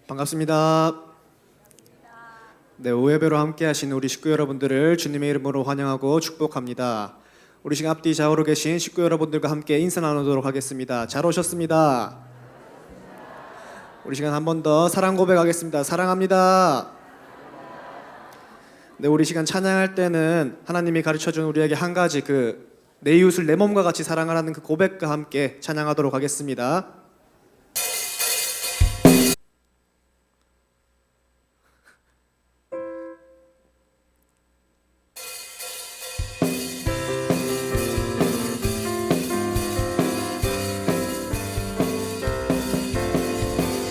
반갑습니다. 네, 오예배로 함께 하신 우리 식구 여러분들을 주님의 이름으로 환영하고 축복합니다. 우리 시간 앞뒤 좌우로 계신 식구 여러분들과 함께 인사 나누도록 하겠습니다. 잘 오셨습니다. 우리 시간 한 번 더 사랑 고백하겠습니다. 사랑합니다. 네, 우리 시간 찬양할 때는 하나님이 가르쳐준 우리에게 한 가지 내 이웃을 내 몸과 같이 사랑하라는 그 고백과 함께 찬양하도록 하겠습니다.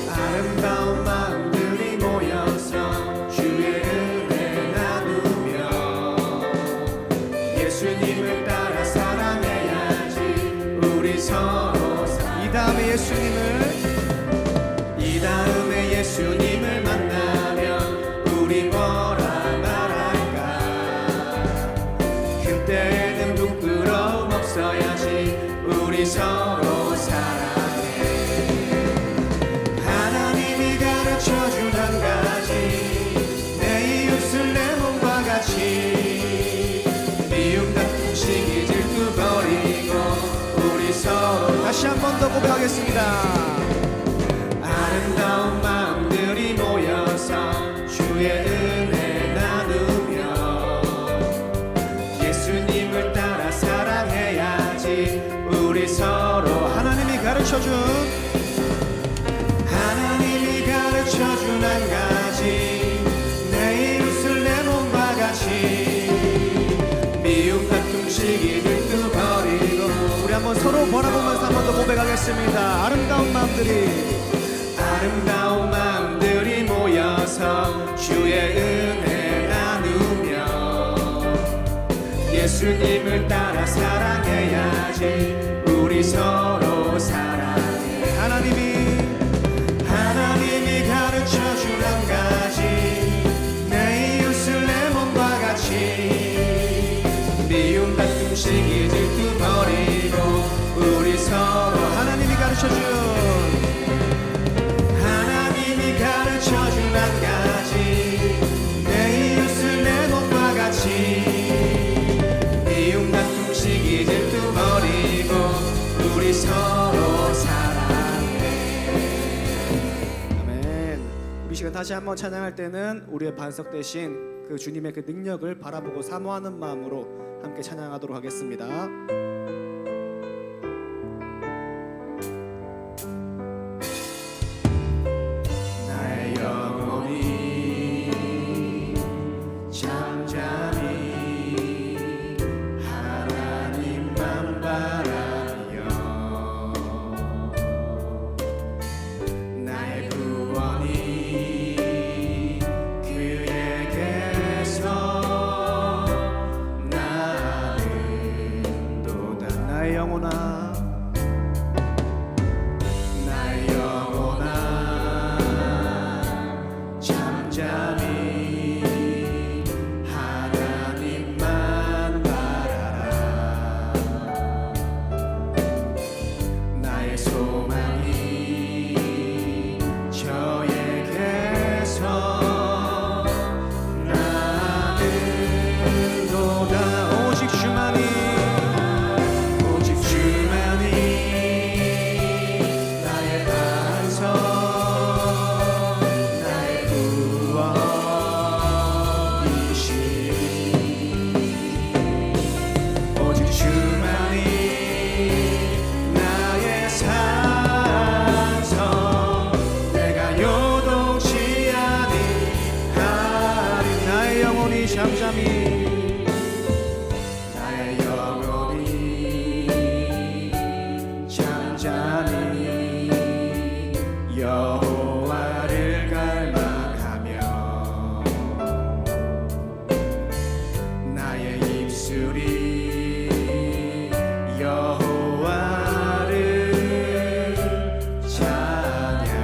아름다운 마음들이 모여서 주의 은혜 나누며 예수님을 따라 사랑해야지. 우리 서로 이 다음에 예수님을 만나면 우리 뭐라 말할까. 그때는 부끄러움 없어야지. 우리 서로 사랑해. 하나님이 가르쳐준 한 가지, 내 이웃을 내 몸과 같이. 미움 다툼 시기 질투 버리고 우리 서로 다시 한 번 더 고백하겠습니다. 아름다운 마음들이 모여서 주의 은혜 나누며 예수님을 따라 사랑해야지. 우리 서로 하나님이 가르쳐준 한 가지, 내 이웃을 내 몸과 같이. 미움 다툼 시기 질투 버리고 우리 한번 서로 바라보면서 한 번 더 고백하겠습니다. 아름다운 마음들이 모여서 주의 은혜 나누며 예수님을 따라 사랑해야지. 우리 서로 사랑해. 하나님이 가르쳐준 한 가지, 내 이웃을 내 몸과 같이. 미움 다툼 시기 질투 버리고 우리 서로 하나님이 가르쳐준 한 가지, 내 이웃을 내 몸과 같이. 미움 다툼 시기 질투 버리고 우리 서로 사랑해. 아멘. 우리 시간 다시 한번 찬양할 때는 우리의 반석 대신 그 주님의 그 능력을 바라보고 사모하는 마음으로 함께 찬양하도록 하겠습니다. 여호와를 갈망하며 나의 입술이 여호와를 찬양하리.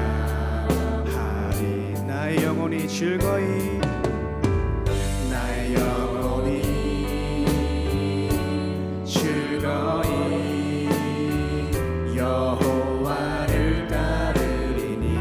나의 영혼이 즐거이 여호와를 따르리니.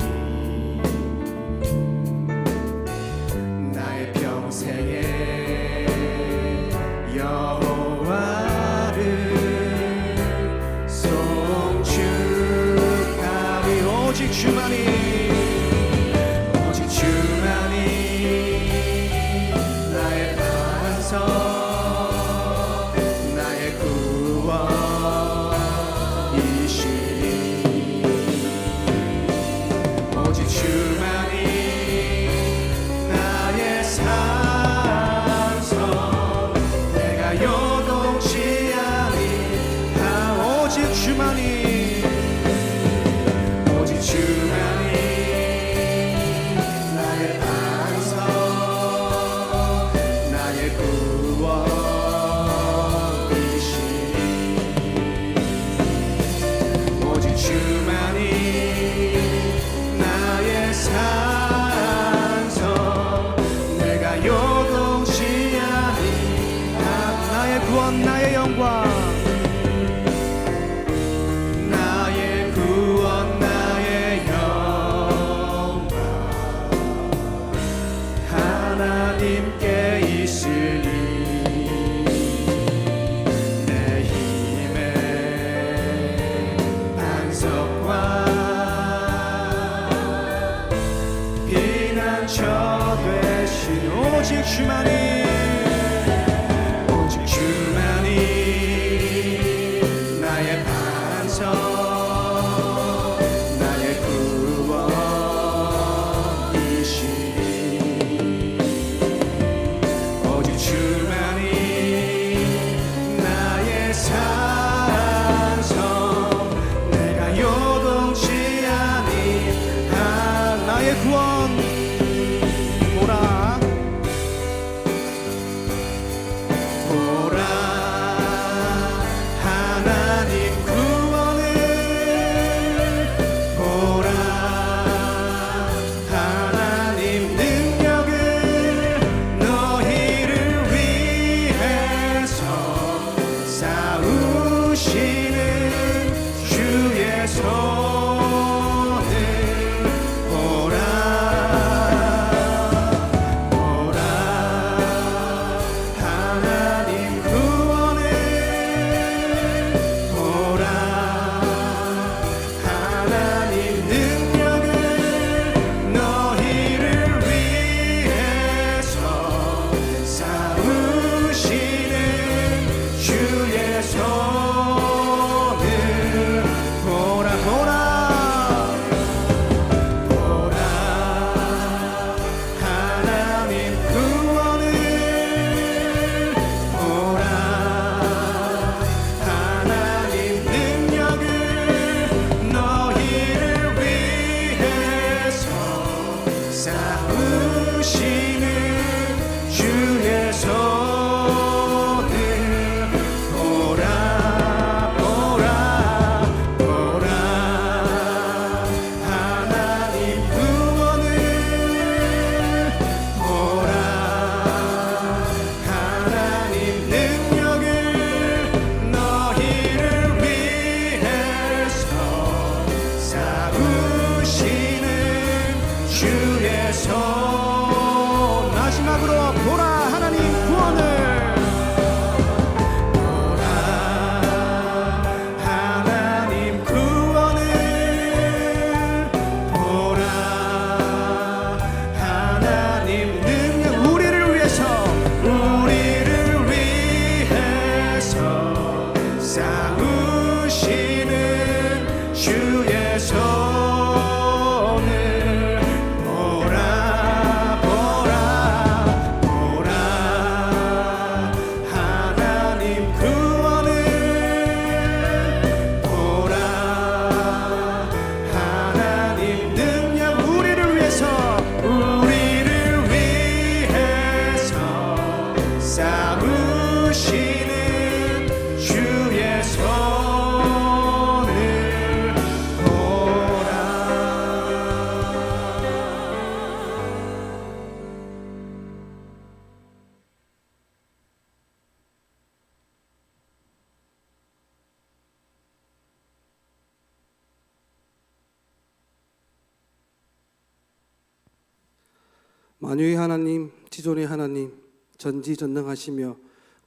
만유의 하나님, 지존의 하나님, 전지전능하시며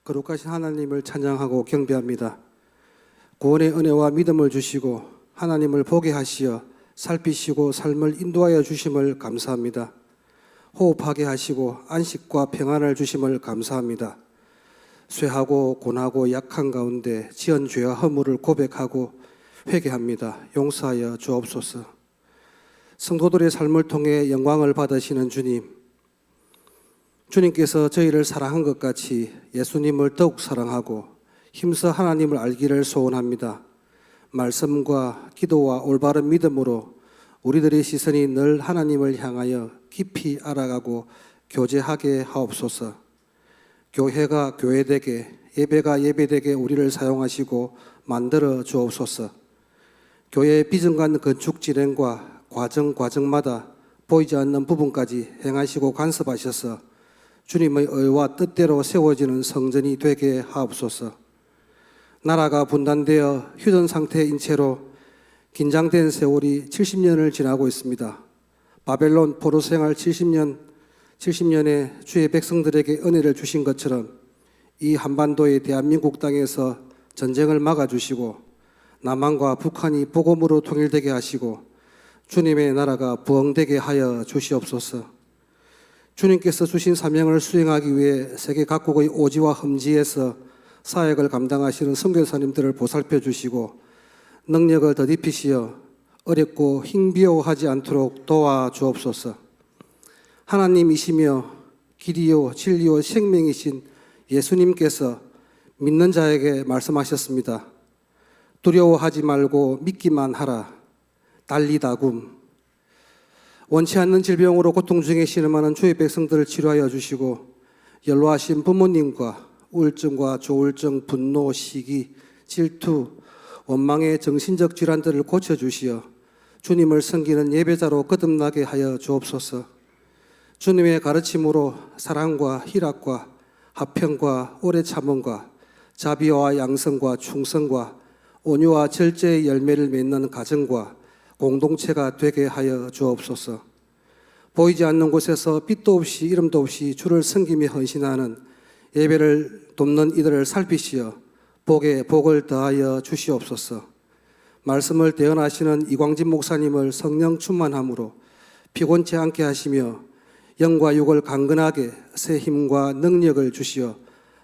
거룩하신 하나님을 찬양하고 경배합니다. 구원의 은혜와 믿음을 주시고 하나님을 보게 하시어 살피시고 삶을 인도하여 주심을 감사합니다. 호흡하게 하시고 안식과 평안을 주심을 감사합니다. 쇠하고 고나고 약한 가운데 지은 죄와 허물을 고백하고 회개합니다. 용서하여 주옵소서. 성도들의 삶을 통해 영광을 받으시는 주님, 주님께서 저희를 사랑한 것 같이 예수님을 더욱 사랑하고 힘써 하나님을 알기를 소원합니다. 말씀과 기도와 올바른 믿음으로 우리들의 시선이 늘 하나님을 향하여 깊이 알아가고 교제하게 하옵소서. 교회가 교회되게, 예배가 예배되게 우리를 사용하시고 만들어 주옵소서. 교회의 비전관 건축 진행과 과정마다 보이지 않는 부분까지 행하시고 간섭하셔서 주님의 의와 뜻대로 세워지는 성전이 되게 하옵소서. 나라가 분단되어 휴전 상태인 채로 긴장된 세월이 70년을 지나고 있습니다. 바벨론 포로 생활 70년에 주의 백성들에게 은혜를 주신 것처럼 이 한반도의 대한민국 땅에서 전쟁을 막아주시고 남한과 북한이 복음으로 통일되게 하시고 주님의 나라가 부흥되게 하여 주시옵소서. 주님께서 주신 사명을 수행하기 위해 세계 각국의 오지와 험지에서 사역을 감당하시는 선교사님들을 보살펴 주시고 능력을 더딥히시어 어렵고 힘비호하지 않도록 도와주옵소서. 하나님이시며 길이요 진리요 생명이신 예수님께서 믿는 자에게 말씀하셨습니다. 두려워하지 말고 믿기만 하라. 달리다굼. 원치 않는 질병으로 고통 중에 신음하는 주의 백성들을 치료하여 주시고 연로하신 부모님과 우울증과 조울증, 분노, 시기, 질투, 원망의 정신적 질환들을 고쳐주시어 주님을 섬기는 예배자로 거듭나게 하여 주옵소서. 주님의 가르침으로 사랑과 희락과 화평과 오래 참음과 자비와 양성과 충성과 온유와 절제의 열매를 맺는 가정과 공동체가 되게 하여 주옵소서. 보이지 않는 곳에서 빛도 없이 이름도 없이 주를 섬기며 헌신하는 예배를 돕는 이들을 살피시어 복에 복을 더하여 주시옵소서. 말씀을 대언하시는 이광진 목사님을 성령 충만함으로 피곤치 않게 하시며 영과 육을 강건하게 새 힘과 능력을 주시어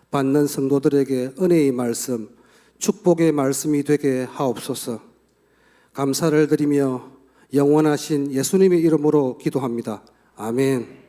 받는 성도들에게 은혜의 말씀, 축복의 말씀이 되게 하옵소서. 감사를 드리며 영원하신 예수님의 이름으로 기도합니다. 아멘.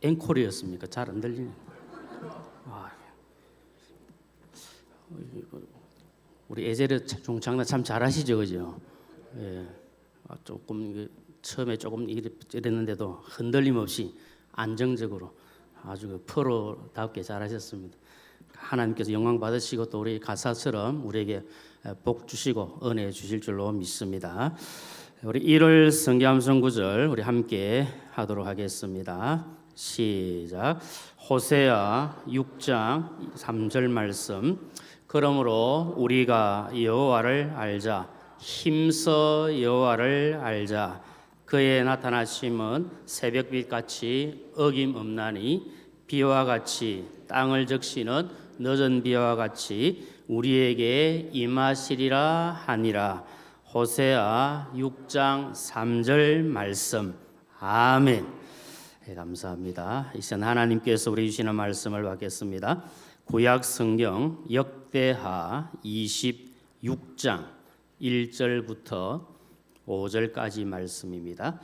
앵콜이었습니까? 잘 안 들리네. 우리 에제르 중창단 참 잘하시죠, 그죠? 예, 조금 처음에 조금 이랬는데도 흔들림 없이 안정적으로 아주 프로답게 잘하셨습니다. 하나님께서 영광 받으시고 또 우리 가사처럼 우리에게 복 주시고 은혜 주실 줄로 믿습니다. 우리 1월 성경함성 구절 우리 함께 하도록 하겠습니다. 시작. 호세아 6장 3절 말씀. 그러므로 우리가 여호와를 알자. 힘써 여호와를 알자. 그의 나타나심은 새벽빛 같이 어김없나니 비와 같이 땅을 적시는 늦은 비와 같이 우리에게 임하시리라 하니라. 호세아 6장 3절 말씀. 아멘. 네, 감사합니다. 이 시간 하나님께서 우리 주시는 말씀을 받겠습니다. 구약 성경 역대하 26장 1절부터 5절까지 말씀입니다.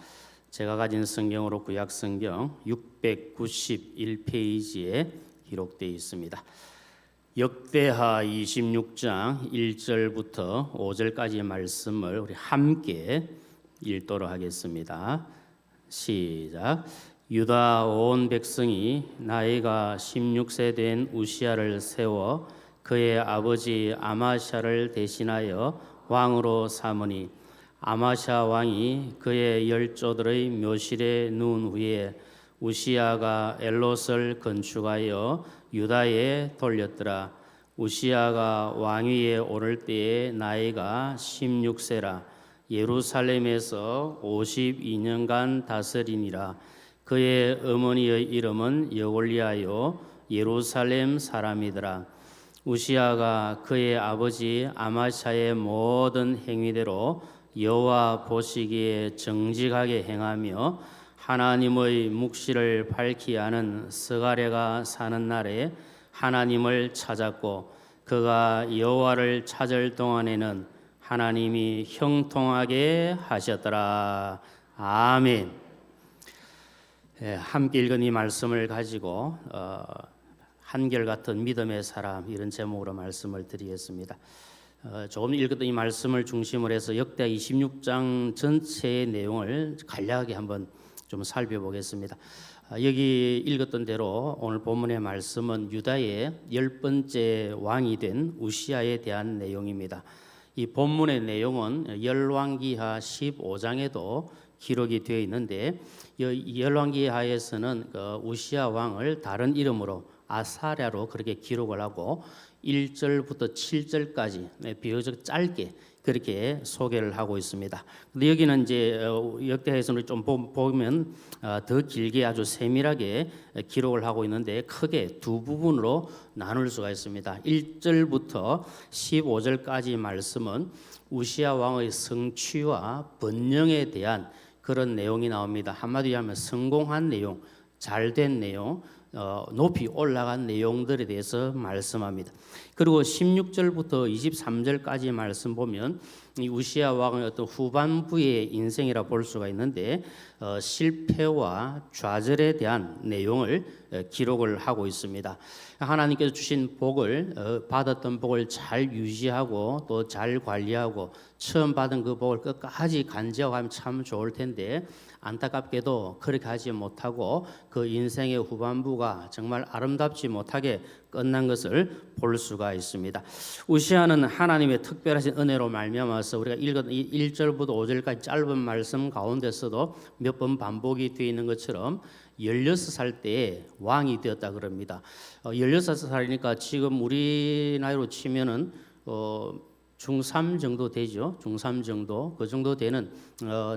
제가 가진 성경으로 구약 성경 691페이지에 기록되어 있습니다. 역대하 26장 1절부터 5절까지의 말씀을 우리 함께 읽도록 하겠습니다. 시작. 유다 온 백성이 나이가 16세 된 우시야를 세워 그의 아버지 아마샤를 대신하여 왕으로 삼으니 아마샤 왕이 그의 열조들의 묘실에 누운 후에 우시야가 엘롯을 건축하여 유다에 돌렸더라. 우시야가 왕위에 오를 때에 나이가 16세라. 예루살렘에서 52년간 다스리니라. 그의 어머니의 이름은 여골리아요 예루살렘 사람이더라. 우시야가 그의 아버지 아마샤의 모든 행위대로 여호와 보시기에 정직하게 행하며 하나님의 묵시를 밝히 아는 스가랴가 사는 날에 하나님을 찾았고 그가 여호와를 찾을 동안에는 하나님이 형통하게 하셨더라. 아멘. 예, 함께 읽은 이 말씀을 가지고 한결같은 믿음의 사람 이런 제목으로 말씀을 드리겠습니다. 조금 읽었던 이 말씀을 중심으로 해서 역대 26장 전체의 내용을 간략하게 한번 좀 살펴보겠습니다. 여기 읽었던 대로 오늘 본문의 말씀은 유다의 10번째 왕이 된 우시야에 대한 내용입니다. 이 본문의 내용은 열왕기하 15장에도 기록이 되어 있는데 열왕기하에서는 우시야 왕을 다른 이름으로 아사랴로 그렇게 기록을 하고 1절부터 7절까지 비교적 짧게 그렇게 소개를 하고 있습니다. 근데 여기는 이제 역대하에서는 좀 보면 더 길게 아주 세밀하게 기록을 하고 있는데 크게 두 부분으로 나눌 수가 있습니다. 1절부터 15절까지 말씀은 우시야 왕의 성취와 번영에 대한 그런 내용이 나옵니다. 한마디로 하면 성공한 내용, 잘된 내용, 높이 올라간 내용들에 대해서 말씀합니다. 그리고 16절부터 23절까지 말씀 보면 이 우시야 왕의 어떤 후반부의 인생이라 볼 수가 있는데 실패와 좌절에 대한 내용을 기록을 하고 있습니다. 하나님께서 주신 복을 받았던 복을 잘 유지하고 또 잘 관리하고 처음 받은 그 복을 끝까지 간직하면 참 좋을 텐데 안타깝게도 그렇게 하지 못하고 그 인생의 후반부가 정말 아름답지 못하게 끝난 것을 볼 수가 있습니다. 우시야는 하나님의 특별하신 은혜로 말미암아서 우리가 읽은 1절부터 5절까지 짧은 말씀 가운데서도 몇 번 반복이 되어 있는 것처럼 16살 때에 왕이 되었다 그럽니다. 16살이니까 지금 우리 나이로 치면은 중3 정도 되죠. 중3 정도 그 정도 되는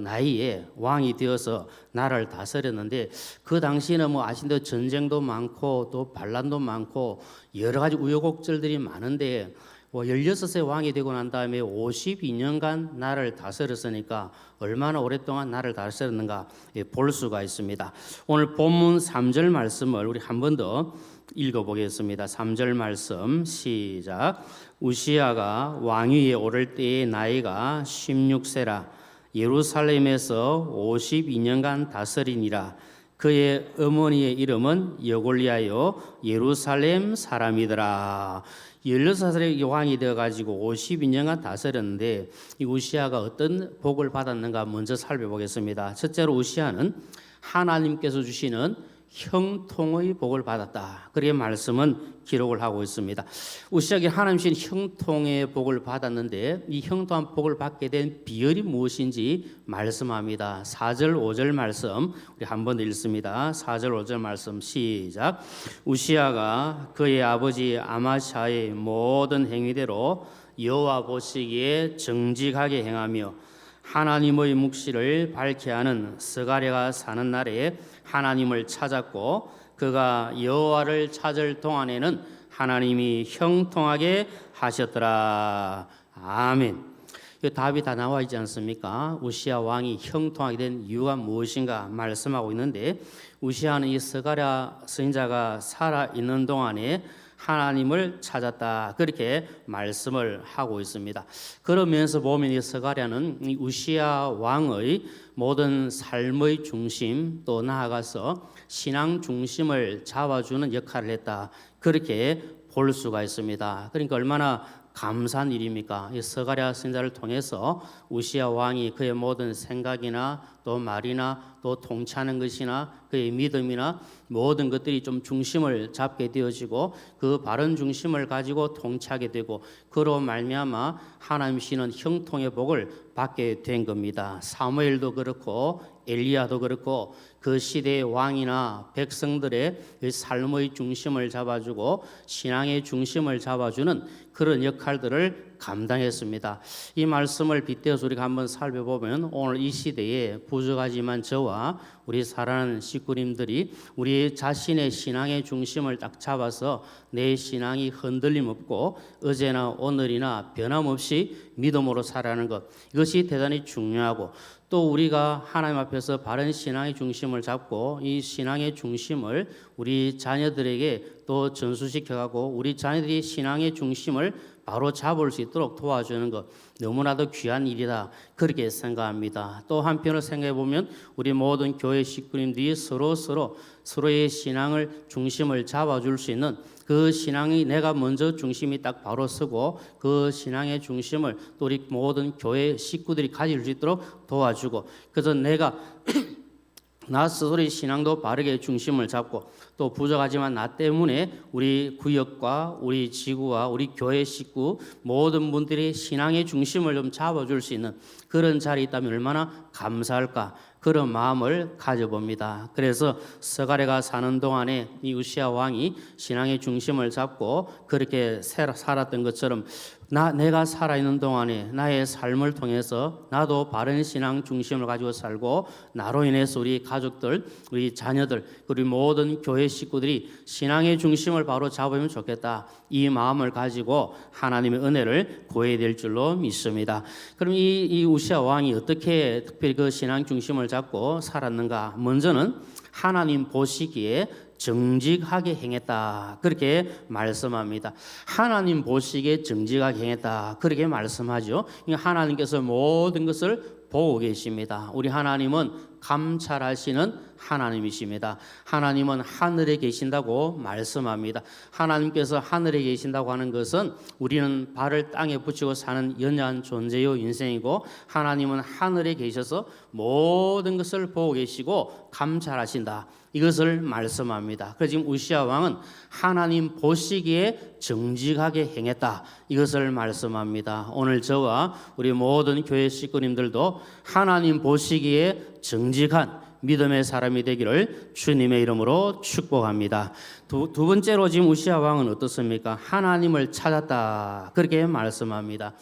나이에 왕이 되어서 나라를 다스렸는데 그 당시에는 뭐 아신 대로 전쟁도 많고 또 반란도 많고 여러 가지 우여곡절들이 많은데 16세 왕이 되고 난 다음에 52년간 나라를 다스렸으니까 얼마나 오랫동안 나라를 다스렸는가 볼 수가 있습니다. 오늘 본문 3절 말씀을 우리 한 번 더 읽어보겠습니다. 3절 말씀 시작. 우시야가 왕위에 오를 때의 나이가 16세라. 예루살렘에서 52년간 다스리니라. 그의 어머니의 이름은 여골리아요 예루살렘 사람이더라. 16살의 왕이 되어가지고 52년간 다스렸는데 이 우시아가 어떤 복을 받았는가 먼저 살펴보겠습니다. 첫째로 우시아는 하나님께서 주시는 형통의 복을 받았다. 그렇게 말씀은 기록을 하고 있습니다. 우시아가 하나님 주신 형통의 복을 받았는데 이 형통한 복을 받게 된 비결이 무엇인지 말씀합니다. 4절 5절 말씀 우리 한번 읽습니다. 4절 5절 말씀 시작. 우시아가 그의 아버지 아마샤의 모든 행위대로 여호와 보시기에 정직하게 행하며 하나님의 묵시를 밝게 하는 스가랴가 사는 날에 하나님을 찾았고 그가 여호와를 찾을 동안에는 하나님이 형통하게 하셨더라. 아멘. 이 답이 다 나와 있지 않습니까? 우시아 왕이 형통하게 된 이유가 무엇인가 말씀하고 있는데 우시아는 이 스가랴 선지자가 살아 있는 동안에 하나님을 찾았다. 그렇게 말씀을 하고 있습니다. 그러면서 보면 이 스가랴는 이 우시아 왕의 모든 삶의 중심 또 나아가서 신앙 중심을 잡아주는 역할을 했다. 그렇게 볼 수가 있습니다. 그러니까 얼마나 감사한 일입니까? 이 스가랴 선지자를 통해서 우시아 왕이 그의 모든 생각이나 또 말이나 또 통치하는 것이나 그의 믿음이나 모든 것들이 좀 중심을 잡게 되어지고 그 바른 중심을 가지고 통치하게 되고 그로 말미암아 하나님 주시는 형통의 복을 받게 된 겁니다. 사무엘도 그렇고 엘리야도 그렇고 그 시대의 왕이나 백성들의 삶의 중심을 잡아주고 신앙의 중심을 잡아주는 그런 역할들을 감당했습니다. 이 말씀을 빗대어서 우리가 한번 살펴보면 오늘 이 시대에 부족하지만 저와 우리 사랑하는 식구님들이 우리 자신의 신앙의 중심을 딱 잡아서 내 신앙이 흔들림 없고 어제나 오늘이나 변함없이 믿음으로 살아가는 것 이것이 대단히 중요하고 또 우리가 하나님 앞에서 바른 신앙의 중심을 잡고 이 신앙의 중심을 우리 자녀들에게 또 전수시켜가고 우리 자녀들이 신앙의 중심을 바로 잡을 수 있도록 도와주는 것 너무나도 귀한 일이다 그렇게 생각합니다. 또 한편으로 생각해 보면 우리 모든 교회 식구님들이 서로의 신앙을 중심을 잡아줄 수 있는 그 신앙이 내가 먼저 중심이 딱 바로 서고 그 신앙의 중심을 또 우리 모든 교회 식구들이 가질 수 있도록 도와주고 그래서 내가 나 스스로의 신앙도 바르게 중심을 잡고 또 부족하지만 나 때문에 우리 구역과 우리 지구와 우리 교회 식구 모든 분들이 신앙의 중심을 좀 잡아줄 수 있는 그런 자리에 있다면 얼마나 감사할까 그런 마음을 가져봅니다. 그래서 스가랴가 사는 동안에 이 우시아 왕이 신앙의 중심을 잡고 그렇게 살았던 것처럼 내가 살아있는 동안에 나의 삶을 통해서 나도 바른 신앙 중심을 가지고 살고 나로 인해서 우리 가족들, 우리 자녀들, 우리 모든 교회 식구들이 신앙의 중심을 바로 잡으면 좋겠다. 이 마음을 가지고 하나님의 은혜를 구해야 될 줄로 믿습니다. 그럼 이 우시아 왕이 어떻게 특별히 그 신앙 중심을 잡고 살았는가? 먼저는 하나님 보시기에 정직하게 행했다. 그렇게 말씀합니다. 하나님 보시기에 정직하게 행했다. 그렇게 말씀하죠. 하나님께서 모든 것을 보고 계십니다. 우리 하나님은 감찰하시는 하나님이십니다. 하나님은 하늘에 계신다고 말씀합니다. 하나님께서 하늘에 계신다고 하는 것은 우리는 발을 땅에 붙이고 사는 연약한 존재요 인생이고 하나님은 하늘에 계셔서 모든 것을 보고 계시고 감찰하신다. 이것을 말씀합니다. 그래서 지금 우시아 왕은 하나님 보시기에 정직하게 행했다. 이것을 말씀합니다. 오늘 저와 우리 모든 교회 식구님들도 하나님 보시기에 정직한 믿음의 사람이 되기를 주님의 이름으로 축복합니다. 두 번째로 지금 우시아 왕은 어떻습니까? 하나님을 찾았다. 그렇게 말씀합니다.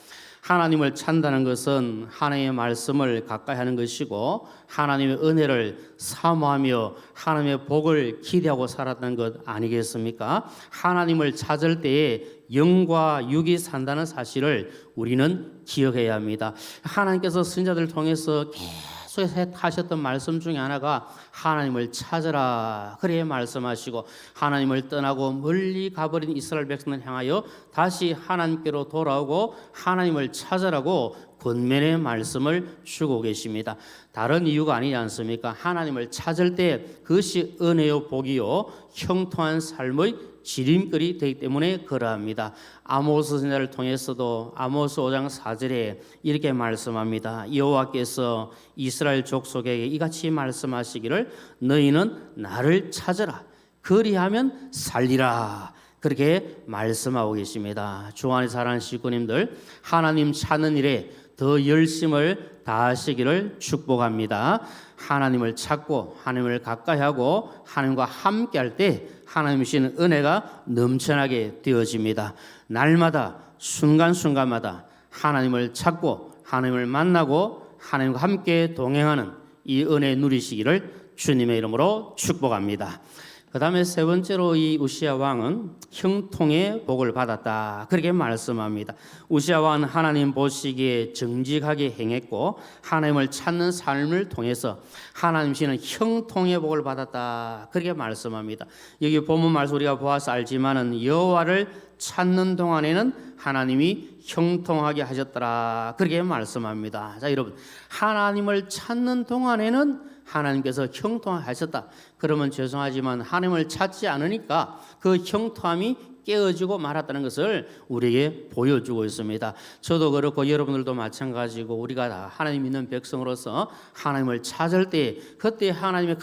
하나님을 찾는다는 것은 하나님의 말씀을 가까이 하는 것이고 하나님의 은혜를 사모하며 하나님의 복을 기대하고 살았던 것 아니겠습니까? 하나님을 찾을 때에 영과 육이 산다는 사실을 우리는 기억해야 합니다. 하나님께서 선지자들을 통해서 계속 하셨던 말씀 중에 하나가 하나님을 찾으라 그래 말씀하시고 하나님을 떠나고 멀리 가버린 이스라엘 백성을 향하여 다시 하나님께로 돌아오고 하나님을 찾으라고 번면의 말씀을 주고 계십니다. 다른 이유가 아니지 않습니까? 하나님을 찾을 때 그것이 은혜요 복이요 형통한 삶의 지름길이 되기 때문에 그러합니다. 아모스 선지자를 통해서도 아모스 5장 4절에 이렇게 말씀합니다. 여호와께서 이스라엘 족속에게 이같이 말씀하시기를 너희는 나를 찾으라 그리하면 살리라. 그렇게 말씀하고 계십니다. 주 안에 사랑하는 식구님들, 하나님 찾는 일에 더 열심을 다하시기를 축복합니다. 하나님을 찾고 하나님을 가까이 하고 하나님과 함께 할 때 하나님 주시는 은혜가 넘쳐나게 되어집니다. 날마다 순간순간마다 하나님을 찾고 하나님을 만나고 하나님과 함께 동행하는 이 은혜 누리시기를 주님의 이름으로 축복합니다. 그 다음에 세 번째로 이 우시야 왕은 형통의 복을 받았다. 그렇게 말씀합니다. 우시야 왕은 하나님 보시기에 정직하게 행했고 하나님을 찾는 삶을 통해서 하나님 주시는 형통의 복을 받았다. 그렇게 말씀합니다. 여기 본문 말씀 우리가 보아서 알지만은 여호와를 찾는 동안에는 하나님이 형통하게 하셨더라. 그렇게 말씀합니다. 자, 여러분, 하나님을 찾는 동안에는 하나님께서 형통하셨다. 그러면 죄송하지만 하나님을 찾지 않으니까 그 형통함이 깨어지고 말았다는 것을 우리에게 보여주고 있습니다. 저도 그렇고 여러분들도 마찬가지고 우리가 다 하나님 믿는 백성으로서 하나님을 찾을 때 그때 하나님의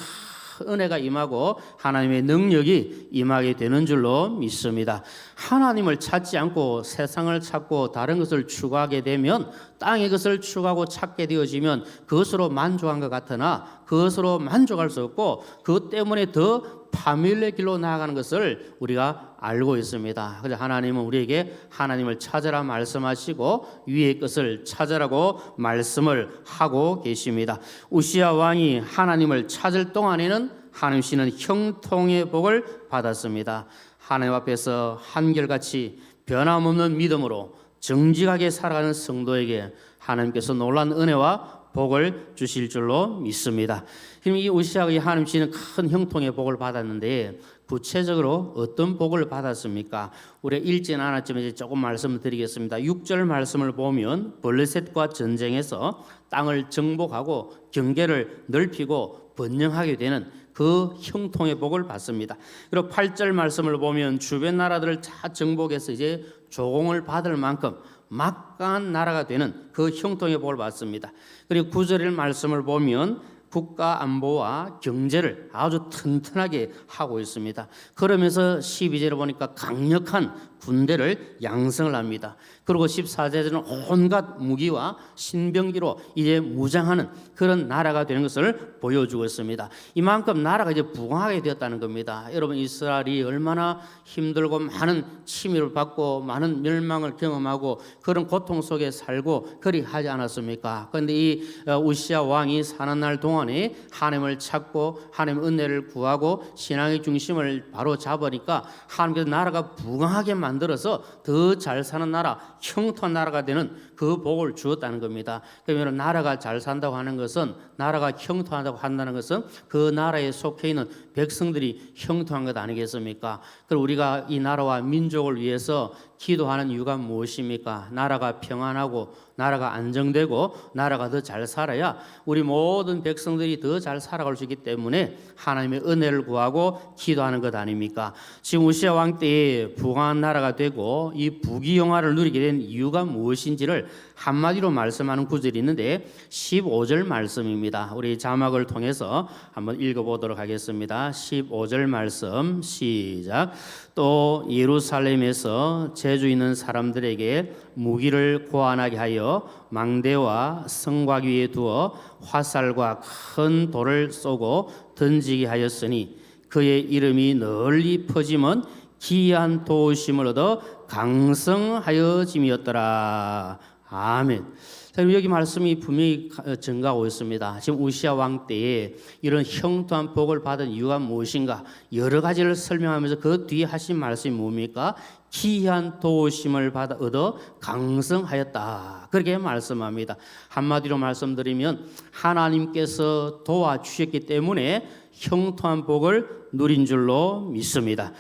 은혜가 임하고 하나님의 능력이 임하게 되는 줄로 믿습니다. 하나님을 찾지 않고 세상을 찾고 다른 것을 추구하게 되면 땅의 것을 추구하고 찾게 되어지면 그것으로 만족한 것 같으나 그것으로 만족할 수 없고 그것 때문에 더 파멸의 길로 나아가는 것을 우리가 알고 있습니다. 그래서 하나님은 우리에게 하나님을 찾으라 말씀하시고 위의 것을 찾으라고 말씀을 하고 계십니다. 우시야 왕이 하나님을 찾을 동안에는 하나님 주시는 형통의 복을 받았습니다. 하나님 앞에서 한결같이 변함없는 믿음으로 정직하게 살아가는 성도에게 하나님께서 놀라운 은혜와 복을 주실 줄로 믿습니다. 이 우시야가 하나님 주시는 큰 형통의 복을 받았는데 구체적으로 어떤 복을 받았습니까? 우리가 읽지는 않았지만 이제 조금 말씀을 드리겠습니다. 6절 말씀을 보면 블레셋과 전쟁에서 땅을 정복하고 경계를 넓히고 번영하게 되는 그 형통의 복을 받습니다. 그리고 8절 말씀을 보면 주변 나라들을 다 정복해서 이제 조공을 받을 만큼 막강한 나라가 되는 그 형통의 복을 받습니다. 그리고 9절 말씀을 보면 국가 안보와 경제를 아주 튼튼하게 하고 있습니다. 그러면서 12절에 보니까 강력한 군대를 양성을 합니다. 그리고 14절에는 온갖 무기와 신병기로 이제 무장하는 그런 나라가 되는 것을 보여주고 있습니다. 이만큼 나라가 이제 부강하게 되었다는 겁니다. 여러분, 이스라엘이 얼마나 힘들고 많은 침입을 받고 많은 멸망을 경험하고 그런 고통 속에 살고 그리 하지 않았습니까? 그런데 이 우시야 왕이 사는 날 동안에 하나님을 찾고 하나님의 은혜를 구하고 신앙의 중심을 바로 잡으니까 하나님께서 나라가 부강하게 만들어서 더 잘 사는 나라, 형통한 나라가 되는 그 복을 주었다는 겁니다. 그러면 나라가 잘 산다고 하는 것은, 나라가 형통하다고 한다는 것은 그 나라에 속해 있는 백성들이 형통한 것 아니겠습니까? 그리고 우리가 이 나라와 민족을 위해서 기도하는 이유가 무엇입니까? 나라가 평안하고 나라가 안정되고 나라가 더 잘 살아야 우리 모든 백성들이 더 잘 살아갈 수 있기 때문에 하나님의 은혜를 구하고 기도하는 것 아닙니까? 지금 우시야 왕 때에 부강한 나라가 되고 이 부귀영화를 누리게 된 이유가 무엇인지를 한마디로 말씀하는 구절이 있는데 15절 말씀입니다. 우리 자막을 통해서 한번 읽어보도록 하겠습니다. 15절 말씀 시작. 또 예루살렘에서 재주 있는 사람들에게 무기를 고안하게 하여 망대와 성곽 위에 두어 화살과 큰 돌을 쏘고 던지게 하였으니 그의 이름이 널리 퍼지면 기이한 도우심을 얻어 강성하여짐이었더라. 아멘. 자, 여기 말씀이 분명히 증가하고 있습니다. 지금 우시야 왕 때에 이런 형통한 복을 받은 이유가 무엇인가? 여러 가지를 설명하면서 그 뒤에 하신 말씀이 뭡니까? 기이한 도우심을 받아 얻어 강성하였다. 그렇게 말씀합니다. 한마디로 말씀드리면 하나님께서 도와주셨기 때문에 형통한 복을 누린 줄로 믿습니다.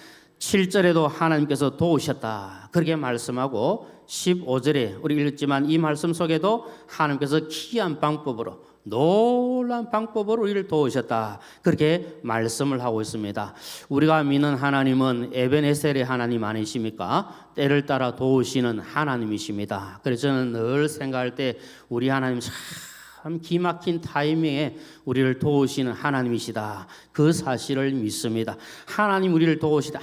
7절에도 하나님께서 도우셨다. 그렇게 말씀하고 15절에 우리 읽었지만 이 말씀 속에도 하나님께서 기이한 방법으로 놀란 방법으로 우리를 도우셨다. 그렇게 말씀을 하고 있습니다. 우리가 믿는 하나님은 에벤에셀의 하나님 아니십니까? 때를 따라 도우시는 하나님이십니다. 그래서 저는 늘 생각할 때 우리 하나님 참 기막힌 타이밍에 우리를 도우시는 하나님이시다. 그 사실을 믿습니다. 하나님 우리를 도우시다.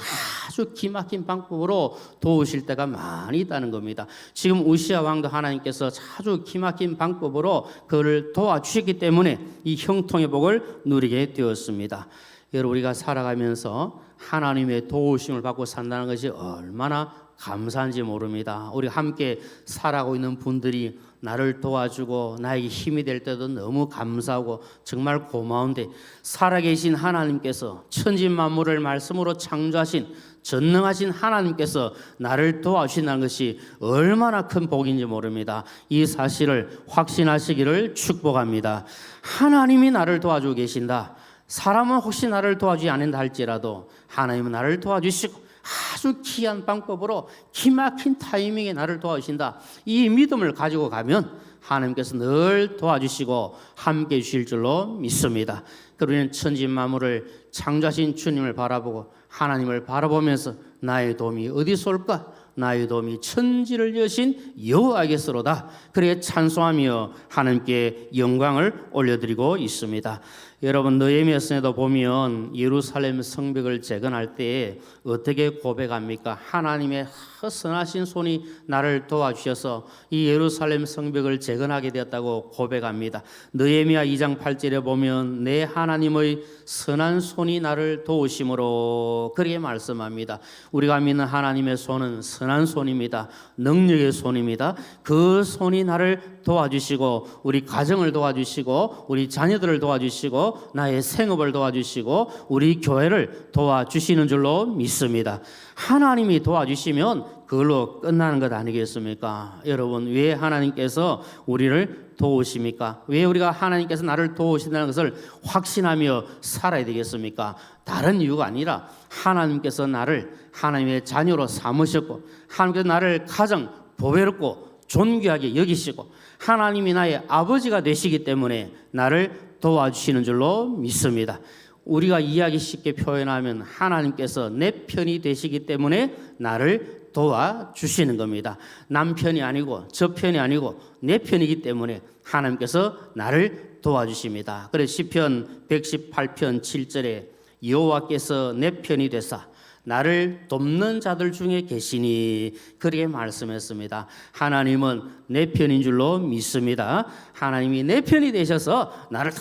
아주 기막힌 방법으로 도우실 때가 많이 있다는 겁니다. 지금 우시아 왕도 하나님께서 아주 기막힌 방법으로 그를 도와주셨기 때문에 이 형통의 복을 누리게 되었습니다. 여러분 우리가 살아가면서 하나님의 도우심을 받고 산다는 것이 얼마나 감사한지 모릅니다. 우리 함께 살아가고 있는 분들이 나를 도와주고 나에게 힘이 될 때도 너무 감사하고 정말 고마운데 살아계신 하나님께서 천지만물을 말씀으로 창조하신 전능하신 하나님께서 나를 도와주신다는 것이 얼마나 큰 복인지 모릅니다. 이 사실을 확신하시기를 축복합니다. 하나님이 나를 도와주고 계신다. 사람은 혹시 나를 도와주지 않는다 할지라도 하나님은 나를 도와주시고 아주 기이한 방법으로 기막힌 타이밍에 나를 도와주신다. 이 믿음을 가지고 가면 하나님께서 늘 도와주시고 함께해 주실 줄로 믿습니다. 그러면 천지 만물을 창조하신 주님을 바라보고 하나님을 바라보면서 나의 도움이 어디서 올까? 나의 도움이 천지를 여신 여호와께서로다. 그래 찬송하며 하나님께 영광을 올려드리고 있습니다. 여러분 느헤미야서에도 보면 예루살렘 성벽을 재건할 때 어떻게 고백합니까? 하나님의 선하신 손이 나를 도와주셔서 이 예루살렘 성벽을 재건하게 되었다고 고백합니다. 느헤미야 2장 8절에 보면 내 하나님의 선한 손이 나를 도우심으로 그렇게 말씀합니다. 우리가 믿는 하나님의 손은 선한 손입니다. 능력의 손입니다. 그 손이 나를 도와주시고 우리 가정을 도와주시고 우리 자녀들을 도와주시고 나의 생업을 도와주시고 우리 교회를 도와주시는 줄로 믿습니다. 하나님이 도와주시면 그걸로 끝나는 것 아니겠습니까? 여러분 왜 하나님께서 우리를 도우십니까? 왜 우리가 하나님께서 나를 도우신다는 것을 확신하며 살아야 되겠습니까? 다른 이유가 아니라 하나님께서 나를 하나님의 자녀로 삼으셨고 하나님께서 나를 가장 보배롭고 존귀하게 여기시고 하나님이 나의 아버지가 되시기 때문에 나를 도와주시는 줄로 믿습니다. 우리가 이야기 쉽게 표현하면 하나님께서 내 편이 되시기 때문에 나를 도와주시는 겁니다. 남편이 아니고 저 편이 아니고 내 편이기 때문에 하나님께서 나를 도와주십니다. 그래서 시편 118편 7절에 여호와께서 내 편이 되사 나를 돕는 자들 중에 계시니 그렇게 말씀했습니다. 하나님은 내 편인 줄로 믿습니다. 하나님이 내 편이 되셔서 나를 다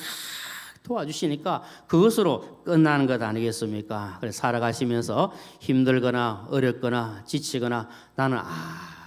도와주시니까 그것으로 끝나는 것 아니겠습니까? 그래서 살아가시면서 힘들거나 어렵거나 지치거나 나는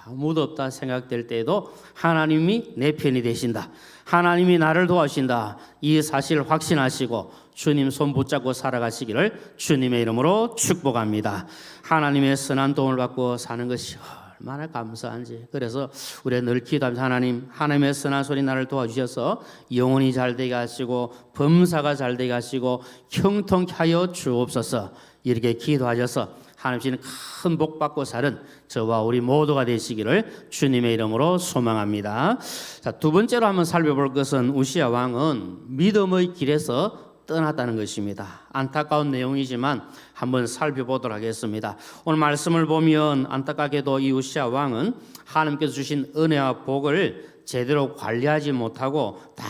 아무도 없다 생각될 때에도 하나님이 내 편이 되신다. 하나님이 나를 도와주신다. 이 사실을 확신하시고 주님 손 붙잡고 살아가시기를 주님의 이름으로 축복합니다. 하나님의 선한 도움을 받고 사는 것이 얼마나 감사한지. 그래서 우리가 늘 기도하면서 하나님의 선한 손이 나를 도와주셔서 영혼이 잘되게 하시고 범사가 잘되게 하시고 형통케 하여 주옵소서. 이렇게 기도하셔서 하나님께는 큰 복 받고 사는 저와 우리 모두가 되시기를 주님의 이름으로 소망합니다. 자, 두 번째로 한번 살펴볼 것은 우시아 왕은 믿음의 길에서 떠났다는 것입니다. 안타까운 내용이지만 한번 살펴보도록 하겠습니다. 오늘 말씀을 보면 안타깝게도 이 우시아 왕은 하나님께서 주신 은혜와 복을 제대로 관리하지 못하고 다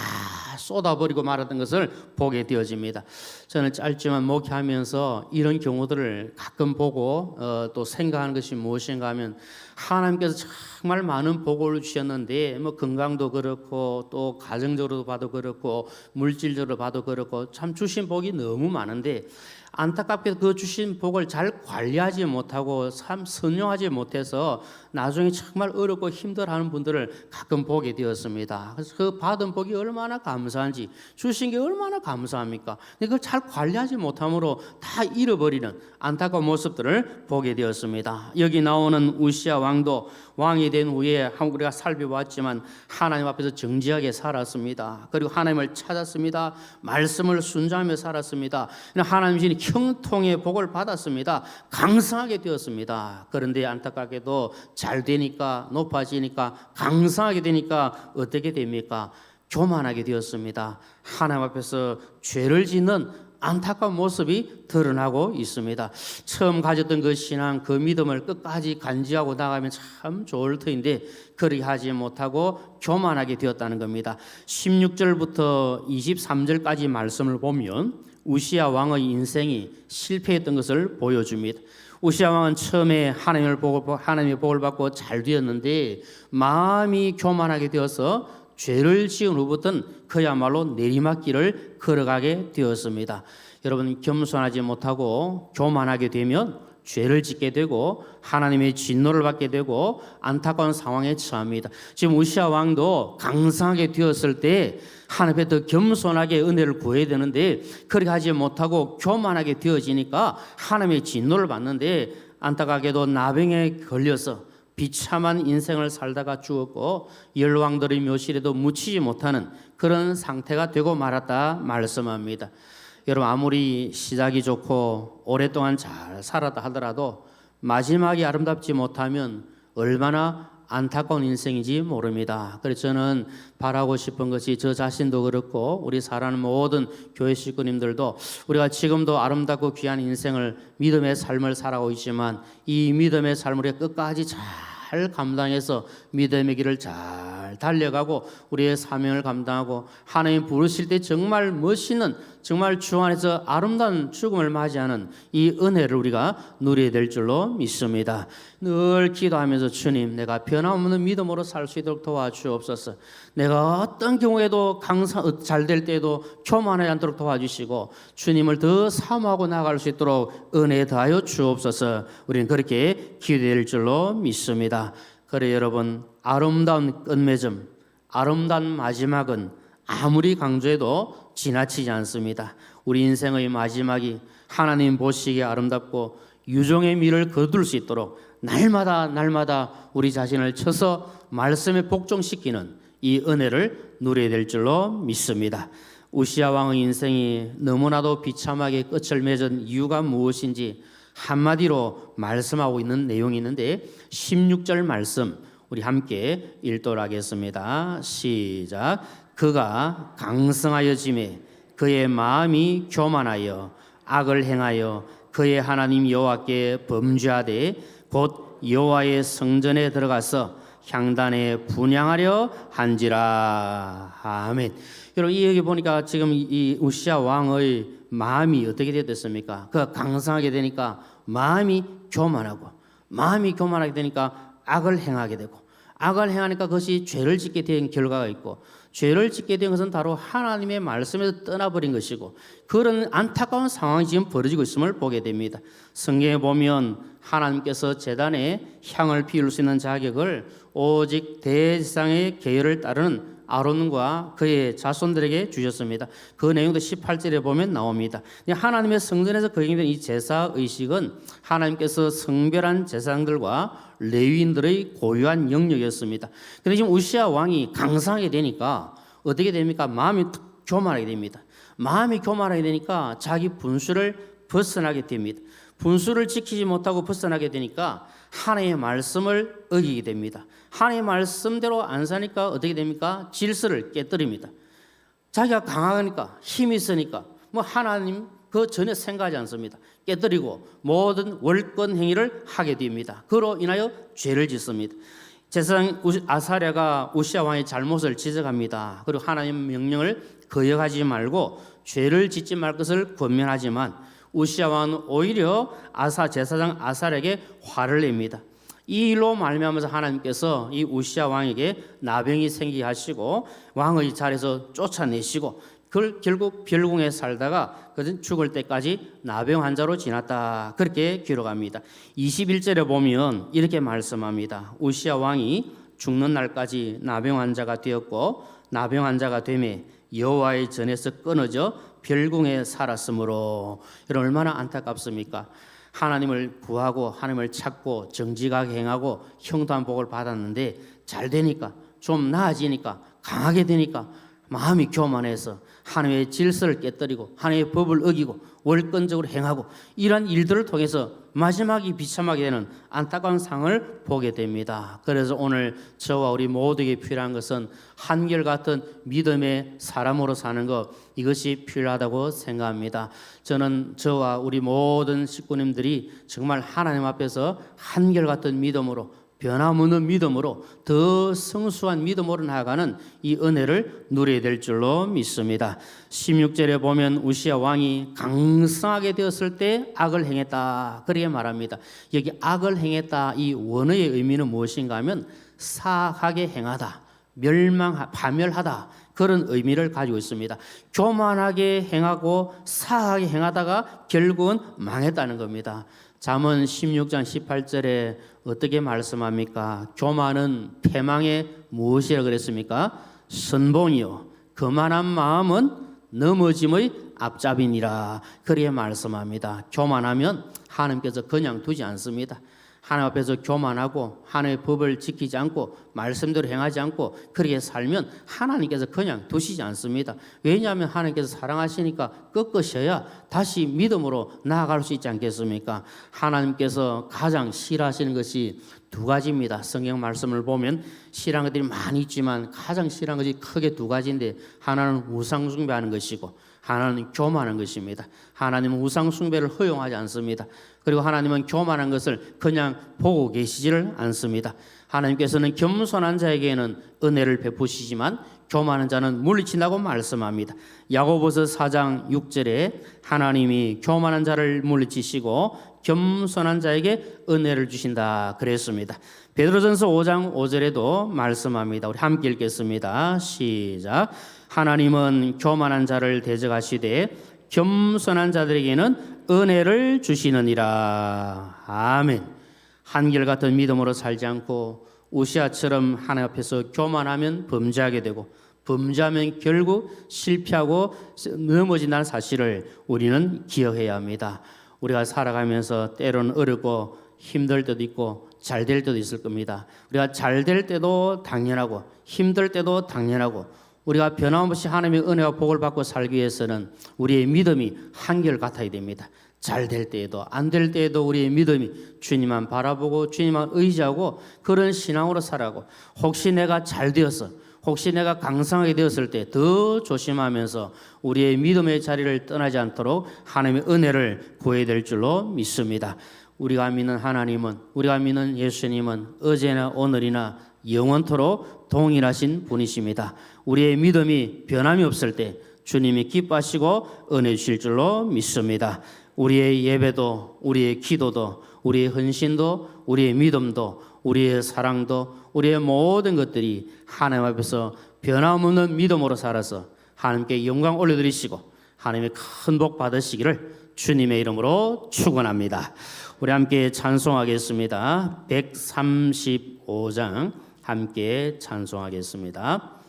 쏟아버리고 말았던 것을 보게 되어집니다. 저는 짧지만 목회하면서 이런 경우들을 가끔 보고 또 생각하는 것이 무엇인가 하면 하나님께서 정말 많은 복을 주셨는데 뭐 건강도 그렇고 또 가정적으로도 봐도 그렇고 물질적으로 봐도 그렇고 참 주신 복이 너무 많은데 안타깝게 그 주신 복을 잘 관리하지 못하고 참 선용하지 못해서 나중에 정말 어렵고 힘들어하는 분들을 가끔 보게 되었습니다. 그래서 그 받은 복이 얼마나 감사한지 주신 게 얼마나 감사합니까? 그걸 잘 잘 관리하지 못함으로 다 잃어버리는 안타까운 모습들을 보게 되었습니다. 여기 나오는 우시아 왕도 왕이 된 후에 우리가 살펴봤지만 하나님 앞에서 정직하게 살았습니다. 그리고 하나님을 찾았습니다. 말씀을 순종하며 살았습니다. 하나님 주신 형통의 복을 받았습니다. 강성하게 되었습니다. 그런데 안타깝게도 잘 되니까, 높아지니까, 강성하게 되니까 어떻게 됩니까? 교만하게 되었습니다. 하나님 앞에서 죄를 짓는 안타까운 모습이 드러나고 있습니다. 처음 가졌던 그 신앙, 그 믿음을 끝까지 간직하고 나가면 참 좋을 터인데 그렇게 하지 못하고 교만하게 되었다는 겁니다. 16절부터 23절까지 말씀을 보면 우시아 왕의 인생이 실패했던 것을 보여줍니다. 우시아 왕은 처음에 하나님의 복을 받고 잘 되었는데 마음이 교만하게 되어서 죄를 지은 후부터는 그야말로 내리막길을 걸어가게 되었습니다. 여러분, 겸손하지 못하고 교만하게 되면 죄를 짓게 되고 하나님의 진노를 받게 되고 안타까운 상황에 처합니다. 지금 우시아 왕도 강성하게 되었을 때 하나님 앞에 더 겸손하게 은혜를 구해야 되는데 그렇게 하지 못하고 교만하게 되어지니까 하나님의 진노를 받는데 안타깝게도 나병에 걸려서 비참한 인생을 살다가 죽었고 열왕들의 묘실에도 묻히지 못하는 그런 상태가 되고 말았다 말씀합니다. 여러분, 아무리 시작이 좋고 오랫동안 잘 살았다 하더라도 마지막이 아름답지 못하면 얼마나 안타까운 인생인지 모릅니다. 그래서 저는 바라고 싶은 것이 저 자신도 그렇고 우리 사랑하는 모든 교회 식구님들도 우리가 지금도 아름답고 귀한 인생을 믿음의 삶을 살아가고 있지만 이 믿음의 삶을 우리가 끝까지 잘 감당해서 믿음의 길을 잘 달려가고 우리의 사명을 감당하고 하나님 부르실 때 정말 멋있는 정말 주 안에서 아름다운 죽음을 맞이하는 이 은혜를 우리가 누려야 될 줄로 믿습니다. 늘 기도하면서 주님, 내가 변함없는 믿음으로 살 수 있도록 도와주옵소서. 내가 어떤 경우에도 잘 될 때에도 교만하지 않도록 도와주시고 주님을 더 사모하고 나아갈 수 있도록 은혜 더하여 주옵소서. 우리는 그렇게 기도될 줄로 믿습니다. 그래 여러분, 아름다운 끝맺음, 아름다운 마지막은 아무리 강조해도 지나치지 않습니다. 우리 인생의 마지막이 하나님 보시기에 아름답고 유종의 미를 거둘 수 있도록 날마다 우리 자신을 쳐서 말씀에 복종시키는 이 은혜를 누려야 될 줄로 믿습니다. 우시아 왕의 인생이 너무나도 비참하게 끝을 맺은 이유가 무엇인지 한마디로 말씀하고 있는 내용이 있는데 16절 말씀 우리 함께 읽도록 하겠습니다. 시작. 그가 강성하여짐에 그의 마음이 교만하여 악을 행하여 그의 하나님 여호와께 범죄하되 곧 여호와의 성전에 들어가서 향단에 분향하려 한지라. 아멘. 여러분, 이 여기 보니까 지금 이 우시아 왕의 마음이 어떻게 됐습니까? 그가 강성하게 되니까 마음이 교만하게 되니까 악을 행하게 되고 악을 행하니까 그것이 죄를 짓게 된 결과가 있고 죄를 짓게 된 것은 바로 하나님의 말씀에서 떠나버린 것이고 그런 안타까운 상황이 지금 벌어지고 있음을 보게 됩니다. 성경에 보면 하나님께서 제단에 향을 피울 수 있는 자격을 오직 대제사장의 계율을 따르는 아론과 그의 자손들에게 주셨습니다. 그 내용도 18절에 보면 나옵니다. 하나님의 성전에서 거행된 이 제사 의식은 하나님께서 성별한 제사장들과 레위인들의 고유한 영역이었습니다. 그런데 지금 우시아 왕이 강성하게 되니까 어떻게 됩니까? 마음이 교만하게 됩니다. 마음이 교만하게 되니까 자기 분수를 벗어나게 됩니다. 분수를 지키지 못하고 벗어나게 되니까 하나님의 말씀을 어기게 됩니다. 하나님의 말씀대로 안 사니까 어떻게 됩니까? 질서를 깨뜨립니다. 자기가 강하니까 힘이 있으니까 하나님 그 전혀 생각하지 않습니다. 깨뜨리고 모든 월권 행위를 하게 됩니다. 그로 인하여 죄를 짓습니다. 제사장 아사랴가 우시아 왕의 잘못을 지적합니다. 그리고 하나님의 명령을 거역하지 말고 죄를 짓지 말 것을 권면하지만 우시아 왕은 오히려 제사장 아사랴에게 화를 냅니다. 이 일로 말미암아서 하나님께서 이 우시아 왕에게 나병이 생기게 하시고 왕의 자리에서 쫓아내시고 결국 별궁에 살다가 그는 죽을 때까지 나병 환자로 지났다. 그렇게 기록합니다. 21절에 보면 이렇게 말씀합니다. 우시아 왕이 죽는 날까지 나병 환자가 되었고 나병 환자가 되매 여호와의 전에서 끊어져 별궁에 살았으므로 여러분 얼마나 안타깝습니까? 하나님을 구하고 하나님을 찾고 정직하게 행하고 형통한 복을 받았는데 잘 되니까 좀 나아지니까 강하게 되니까 마음이 교만해서 하나님의 질서를 깨뜨리고 하나님의 법을 어기고 월권적으로 행하고 이러한 일들을 통해서 마지막이 비참하게 되는 안타까운 상을 보게 됩니다. 그래서 오늘 저와 우리 모두에게 필요한 것은 한결같은 믿음의 사람으로 사는 것, 이것이 필요하다고 생각합니다. 저는 저와 우리 모든 식구님들이 정말 하나님 앞에서 한결같은 믿음으로 변함없는 믿음으로 더 성수한 믿음으로 나아가는 이 은혜를 누려야 될 줄로 믿습니다. 16절에 보면 우시야 왕이 강성하게 되었을 때 악을 행했다 그렇게 말합니다. 여기 악을 행했다 이 원어의 의미는 무엇인가 하면 사악하게 행하다, 파멸하다 그런 의미를 가지고 있습니다. 교만하게 행하고 사악하게 행하다가 결국은 망했다는 겁니다. 잠언 16장 18절에 어떻게 말씀합니까? 교만은 패망의 무엇이라 그랬습니까? 선봉이요 거만한 마음은 넘어짐의 앞잡이니라 그렇게 말씀합니다. 교만하면 하나님께서 그냥 두지 않습니다. 하나님 앞에서 교만하고 하나님의 법을 지키지 않고 말씀대로 행하지 않고 그렇게 살면 하나님께서 그냥 두시지 않습니다. 왜냐하면 하나님께서 사랑하시니까 꺾으셔야 다시 믿음으로 나아갈 수 있지 않겠습니까? 하나님께서 가장 싫어하시는 것이 두 가지입니다. 성경 말씀을 보면 싫어하는 것들이 많이 있지만 가장 싫어하는 것이 크게 두 가지인데 하나는 우상 숭배하는 것이고 하나는 교만한 것입니다. 하나님은 우상 숭배를 허용하지 않습니다. 그리고 하나님은 교만한 것을 그냥 보고 계시지를 않습니다. 하나님께서는 겸손한 자에게는 은혜를 베푸시지만 교만한 자는 물리친다고 말씀합니다. 야고보서 4장 6절에 하나님이 교만한 자를 물리치시고 겸손한 자에게 은혜를 주신다 그랬습니다. 베드로전서 5장 5절에도 말씀합니다. 우리 함께 읽겠습니다. 시작. 하나님은 교만한 자를 대적하시되 겸손한 자들에게는 은혜를 주시느니라. 아멘. 한결같은 믿음으로 살지 않고 우시아처럼 하나님 앞에서 교만하면 범죄하게 되고 범죄하면 결국 실패하고 넘어진다는 사실을 우리는 기억해야 합니다. 우리가 살아가면서 때로는 어렵고 힘들 때도 있고 잘 될 때도 있을 겁니다. 우리가 잘 될 때도 당연하고 힘들 때도 당연하고 우리가 변함없이 하나님의 은혜와 복을 받고 살기 위해서는 우리의 믿음이 한결같아야 됩니다. 잘 될 때에도 안 될 때에도 우리의 믿음이 주님만 바라보고 주님만 의지하고 그런 신앙으로 살아가고 혹시 내가 잘 되어서 혹시 내가 강성하게 되었을 때 더 조심하면서 우리의 믿음의 자리를 떠나지 않도록 하나님의 은혜를 구해야 될 줄로 믿습니다. 우리가 믿는 하나님은 우리가 믿는 예수님은 어제나 오늘이나 영원토록 동일하신 분이십니다. 우리의 믿음이 변함이 없을 때 주님이 기뻐하시고 은혜 주실 줄로 믿습니다. 우리의 예배도 우리의 기도도 우리의 헌신도 우리의 믿음도 우리의 사랑도 우리의 모든 것들이 하나님 앞에서 변함없는 믿음으로 살아서 하나님께 영광 올려드리시고 하나님의 큰 복 받으시기를 주님의 이름으로 축원합니다. 우리 함께 찬송하겠습니다. 135장 함께 찬송하겠습니다.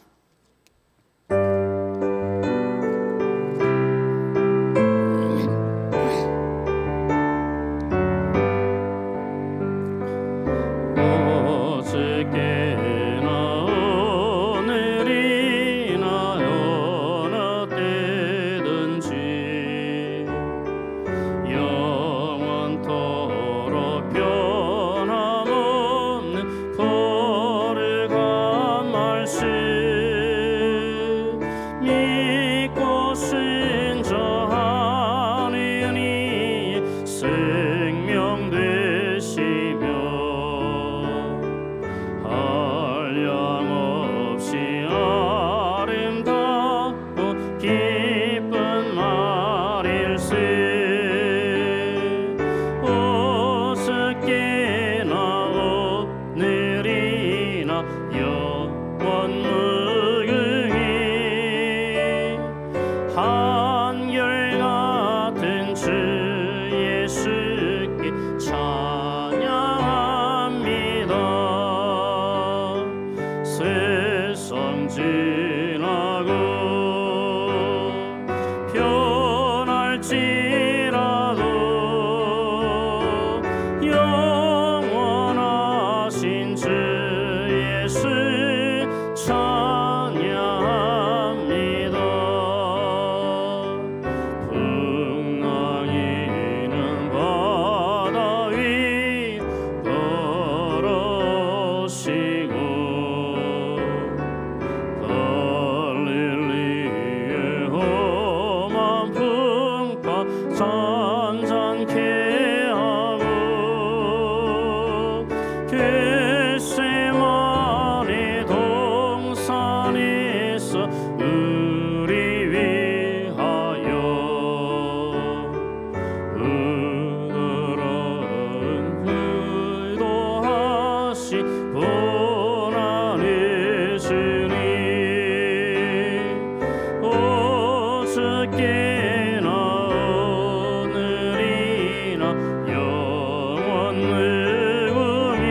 한결같은 주 예수께 찬양합니다. 세상 지나고 변할지라도 영원하신 주 예수 찬양합니다. 풍랑이는 바다 위 걸으시고 갈릴리의 험한 풍파 잔잔케 하고 겟세마네 동산에서 우리 위하여 그들은 의도하시 고난의 주님 어저께나 오늘이나 영원 무궁히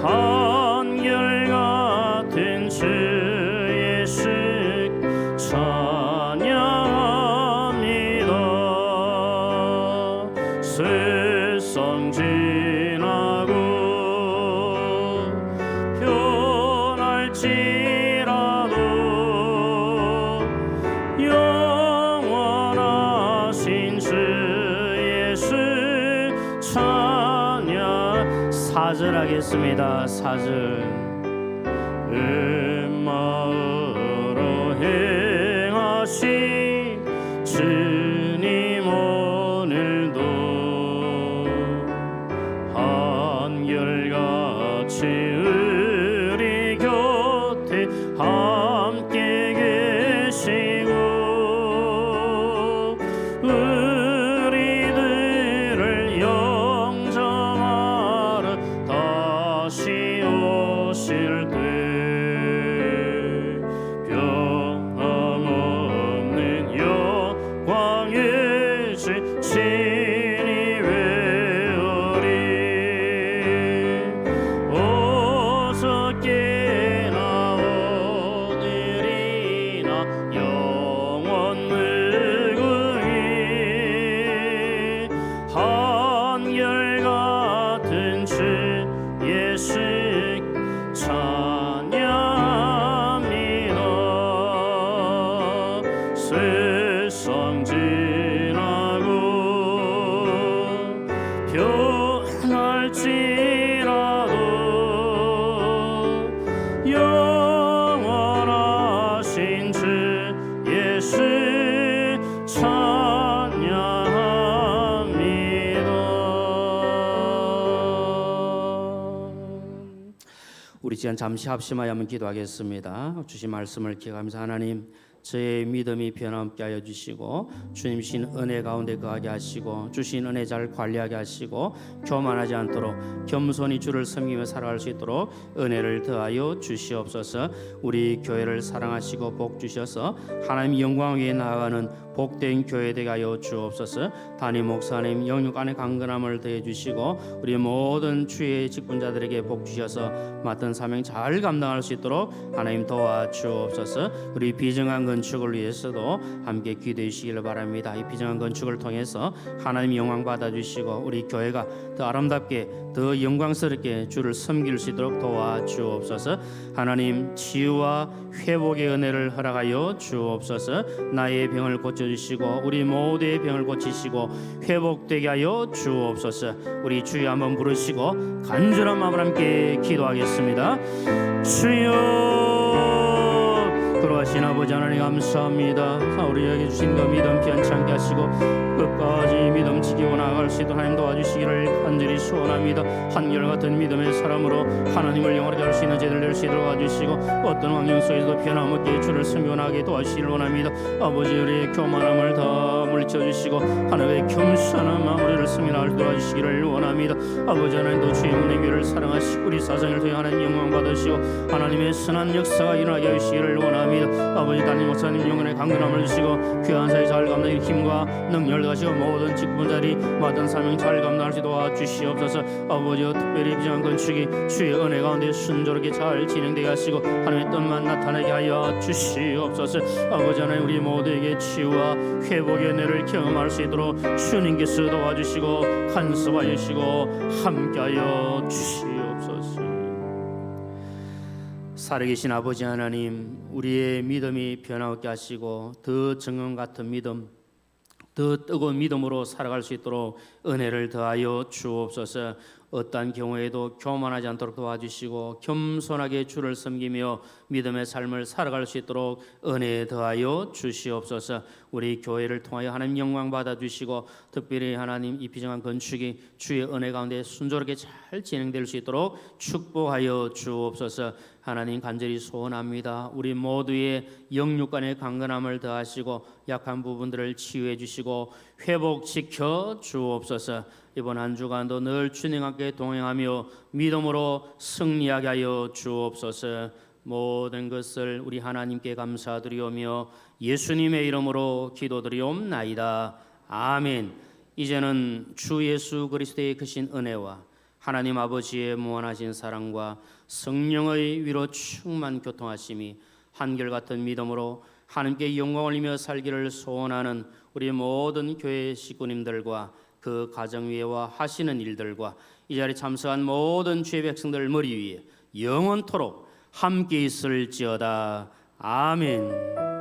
한결같은 주 예수 찬양합니다. 세상 지나고 변할지라도 영원하신 주 예수 찬양. 사절하겠습니다. 사절. 마음으로 행하시 주님 오늘도 한결같이 우리 곁에 함께 계시고 우리들을 영접하러 다시 오실 때 변함없는 영광의 주 친히 외우리. 어저께나 오늘이나 영원 무궁히 한결같은 주 예수 찬양합니다. 세상 지나고 변할지라도 영원하신 주 예수 찬양합니다. 우리 시간 잠시 합심하여 한번 기도하겠습니다. 주신 말씀을 기억하면서 하나님 저의 믿음이 변함없게 하여 주시고 주님 신 은혜 가운데 거하게 하시고 주신 은혜 잘 관리하게 하시고 교만하지 않도록 겸손히 주를 섬기며 살아갈 수 있도록 은혜를 더하여 주시옵소서. 우리 교회를 사랑하시고 복 주셔서 하나님 영광 위에 나아가는 복된 교회 되게 하여 주옵소서. 담임 목사님 영육 안에 강건함을 더해 주시고 우리 모든 주의 직분자들에게 복 주셔서 맡은 사명 잘 감당할 수 있도록 하나님 도와 주옵소서. 우리 비정한 건축을 위해서도 함께 기도해 주시기를 바랍니다. 이 비정한 건축을 통해서 하나님 영광 받아 주시고 우리 교회가 더 아름답게 더 영광스럽게 주를 섬길 수 있도록 도와 주옵소서. 하나님 치유와 회복의 은혜를 허락하여 주옵소서. 나의 병을 고쳐주시고 우리 모두의 병을 고치시고 회복되게 하여 주옵소서. 우리 주여 한번 부르시고 간절한 마음으로 함께 기도하겠습니다. 주여 그러하신 아버지 하나님 감사합니다. 우리에게 주신 그 믿음 변찮게 하시고 끝까지 믿음 지키고 나아갈 수 있도록 하나님 도와주시기를 간절히 소원합니다. 한결같은 믿음의 사람으로 하나님을 영원하게 할 수 있는 제들 될 수 있도록 도와주시고 어떤 환경 속에서도 변함없게 주를 섬기고 나가게 도와주시기를 원합니다. 아버지 우리의 교만함을 다 물리쳐주시고 하나님의 겸손한 마음으로 섬기나를 도와주시기를 원합니다. 아버지 하나님도 주의 은혜 교회를 사랑하시고 우리 사상을 통해 하나님 영광 받으시고 하나님의 선한 역사가 일어나게 하시기를 원합니다. 아버지 담임 목사님 영혼의 강건함을 주시고 귀한 사회 잘 감당할 힘과 능력을 가시고 모든 직분 자리 맡은 사명 잘 감당할 수 도와주시옵소서. 아버지여 특별히 비전한 건축이 주의 은혜 가운데 순조롭게 잘 진행되게 하시고 하나님의 뜻만 나타나게 하여 주시옵소서. 아버지 하나님 우리 모두에게 치유와 회복의 은혜를 경험할 수 있도록 주님께서 도와주시고 간섭하여 주시고 함께하여 주시옵소서. 살아계신 아버지 하나님, 우리의 믿음이 변화없게 하시고 더 정금 같은 믿음, 더 뜨거운 믿음으로 살아갈 수 있도록 은혜를 더하여 주옵소서. 어떠한 경우에도 교만하지 않도록 도와주시고 겸손하게 주를 섬기며 믿음의 삶을 살아갈 수 있도록 은혜 더하여 주시옵소서. 우리 교회를 통하여 하나님 영광 받아주시고 특별히 하나님 이 비정한 건축이 주의 은혜 가운데 순조롭게 잘 진행될 수 있도록 축복하여 주옵소서. 하나님 간절히 소원합니다. 우리 모두의 영육간의 강건함을 더하시고 약한 부분들을 치유해 주시고 회복시켜 주옵소서. 이번 한 주간도 늘 주님과 함께 동행하며 믿음으로 승리하게 하여 주옵소서. 모든 것을 우리 하나님께 감사드리오며 예수님의 이름으로 기도드리옵나이다. 아멘. 이제는 주 예수 그리스도의 크신 은혜와 하나님 아버지의 무한하신 사랑과 성령의 위로 충만 교통하심이 한결같은 믿음으로 하나님께 영광을 올리며 살기를 소원하는 우리 모든 교회 식구님들과 그 가정 위에와 하시는 일들과 이 자리에 참석한 모든 주의 백성들 머리 위에 영원토록 함께 있을지어다. 아멘.